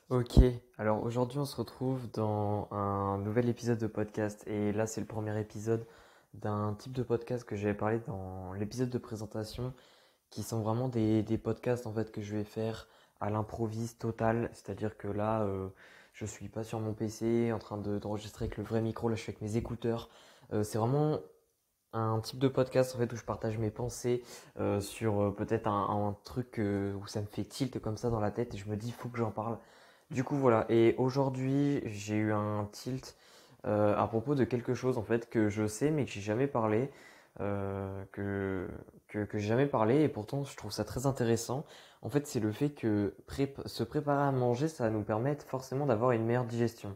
Ok, alors aujourd'hui on se retrouve dans un nouvel épisode de podcast et là c'est le premier épisode d'un type de podcast que j'avais parlé dans l'épisode de présentation qui sont vraiment des podcasts en fait que je vais faire à l'improviste total, c'est-à-dire que là je suis pas sur mon PC en train d'enregistrer avec le vrai micro, là je suis avec mes écouteurs. C'est vraiment un type de podcast en fait où je partage mes pensées sur peut-être un truc où ça me fait tilt comme ça dans la tête et je me dis il faut que j'en parle. Du coup voilà, et aujourd'hui j'ai eu un tilt à propos de quelque chose en fait que je sais mais que j'ai jamais parlé, que j'ai jamais parlé et pourtant je trouve ça très intéressant. En fait c'est le fait que se préparer à manger ça va nous permettre forcément d'avoir une meilleure digestion.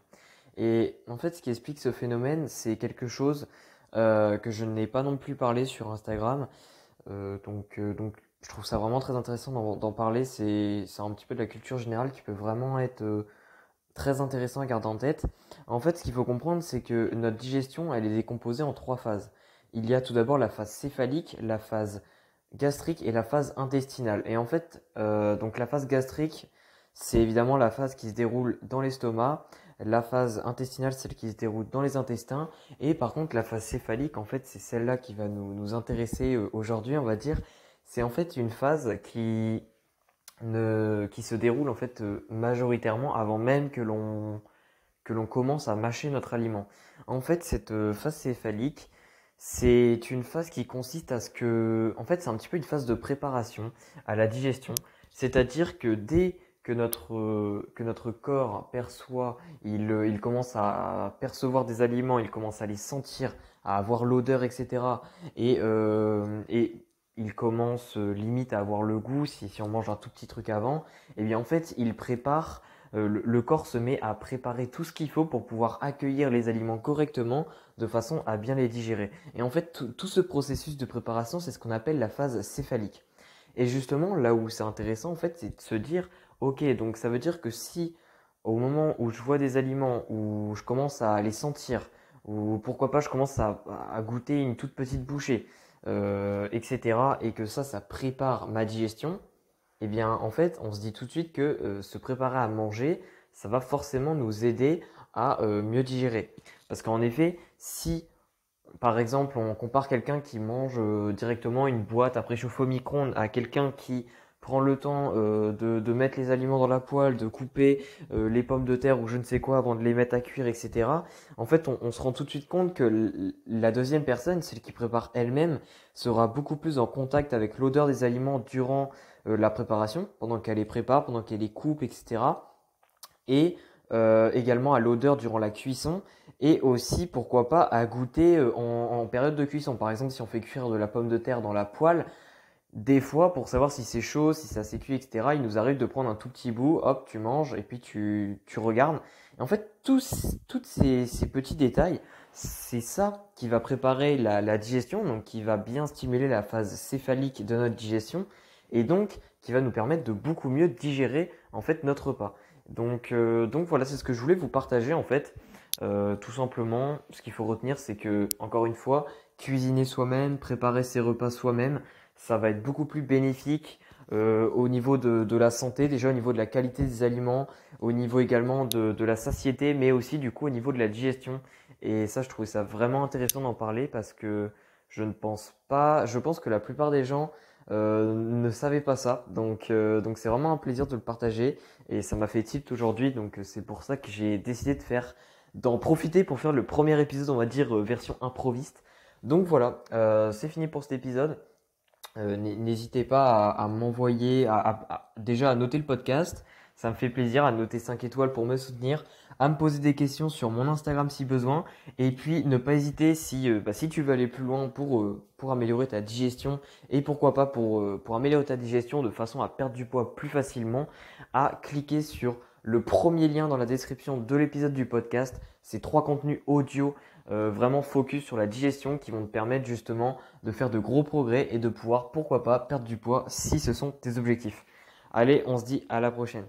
Et en fait, ce qui explique ce phénomène, c'est quelque chose que je n'ai pas non plus parlé sur Instagram. Donc, je trouve ça vraiment très intéressant d'en parler. C'est un petit peu de la culture générale qui peut vraiment être très intéressant à garder en tête. En fait, ce qu'il faut comprendre, c'est que notre digestion, elle est décomposée en trois phases. Il y a tout d'abord la phase céphalique, la phase gastrique et la phase intestinale. Et en fait, donc la phase gastrique, c'est évidemment la phase qui se déroule dans l'estomac. La phase intestinale, celle qui se déroule dans les intestins. Et par contre, la phase céphalique, en fait, c'est celle-là qui va nous intéresser aujourd'hui, on va dire. C'est en fait une phase qui se déroule en fait majoritairement avant même que l'on commence à mâcher notre aliment. En fait, cette phase céphalique, c'est une phase qui consiste à ce que, en fait, c'est un petit peu une phase de préparation à la digestion. C'est-à-dire que dès que notre corps perçoit, il commence à percevoir des aliments, il commence à les sentir, à avoir l'odeur, etc. Et il commence limite à avoir le goût si on mange un tout petit truc avant. Et bien en fait, il prépare le corps se met à préparer tout ce qu'il faut pour pouvoir accueillir les aliments correctement de façon à bien les digérer. Et en fait, tout ce processus de préparation, c'est ce qu'on appelle la phase céphalique. Et justement, là où c'est intéressant, en fait, c'est de se dire, ok, donc ça veut dire que si au moment où je vois des aliments, où je commence à les sentir, ou pourquoi pas je commence à goûter une toute petite bouchée, etc., et que ça prépare ma digestion, eh bien, en fait, on se dit tout de suite que se préparer à manger, ça va forcément nous aider à mieux digérer. Parce qu'en effet, si par exemple on compare quelqu'un qui mange directement une boîte à préchauffer au micro-ondes à quelqu'un qui prend le temps de mettre les aliments dans la poêle, de couper les pommes de terre ou je ne sais quoi avant de les mettre à cuire, etc. En fait, on se rend tout de suite compte que la deuxième personne, celle qui prépare elle-même, sera beaucoup plus en contact avec l'odeur des aliments durant la préparation, pendant qu'elle les prépare, pendant qu'elle les coupe, etc. Et également à l'odeur durant la cuisson et aussi pourquoi pas à goûter en période de cuisson. Par exemple, si on fait cuire de la pomme de terre dans la poêle, des fois pour savoir si c'est chaud, si ça s'est cuit, etc., il nous arrive de prendre un tout petit bout, hop, tu manges et puis tu regardes. Et en fait, tous ces petits détails, c'est ça qui va préparer la digestion, donc qui va bien stimuler la phase céphalique de notre digestion et donc qui va nous permettre de beaucoup mieux digérer en fait notre repas. Donc voilà, c'est ce que je voulais vous partager en fait. Tout simplement, ce qu'il faut retenir, c'est que, encore une fois, cuisiner soi-même, préparer ses repas soi-même, ça va être beaucoup plus bénéfique au niveau de la santé, déjà au niveau de la qualité des aliments, au niveau également de la satiété, mais aussi du coup au niveau de la digestion. Et ça, je trouvais ça vraiment intéressant d'en parler parce que je ne pense pas, je pense que la plupart des gens ne savaient pas ça. Donc c'est vraiment un plaisir de le partager et ça m'a fait tilt aujourd'hui. Donc c'est pour ça que j'ai décidé d'en profiter pour faire le premier épisode, on va dire version improviste. Donc voilà, c'est fini pour cet épisode. N'hésitez pas à m'envoyer, déjà à noter le podcast. Ça me fait plaisir à noter 5 étoiles pour me soutenir, à me poser des questions sur mon Instagram si besoin. Et puis ne pas hésiter si tu veux aller plus loin pour améliorer ta digestion et pourquoi pas pour améliorer ta digestion de façon à perdre du poids plus facilement, à cliquer sur le premier lien dans la description de l'épisode du podcast. C'est 3 contenus audio vraiment focus sur la digestion qui vont te permettre justement de faire de gros progrès et de pouvoir, pourquoi pas, perdre du poids si ce sont tes objectifs. Allez, on se dit à la prochaine.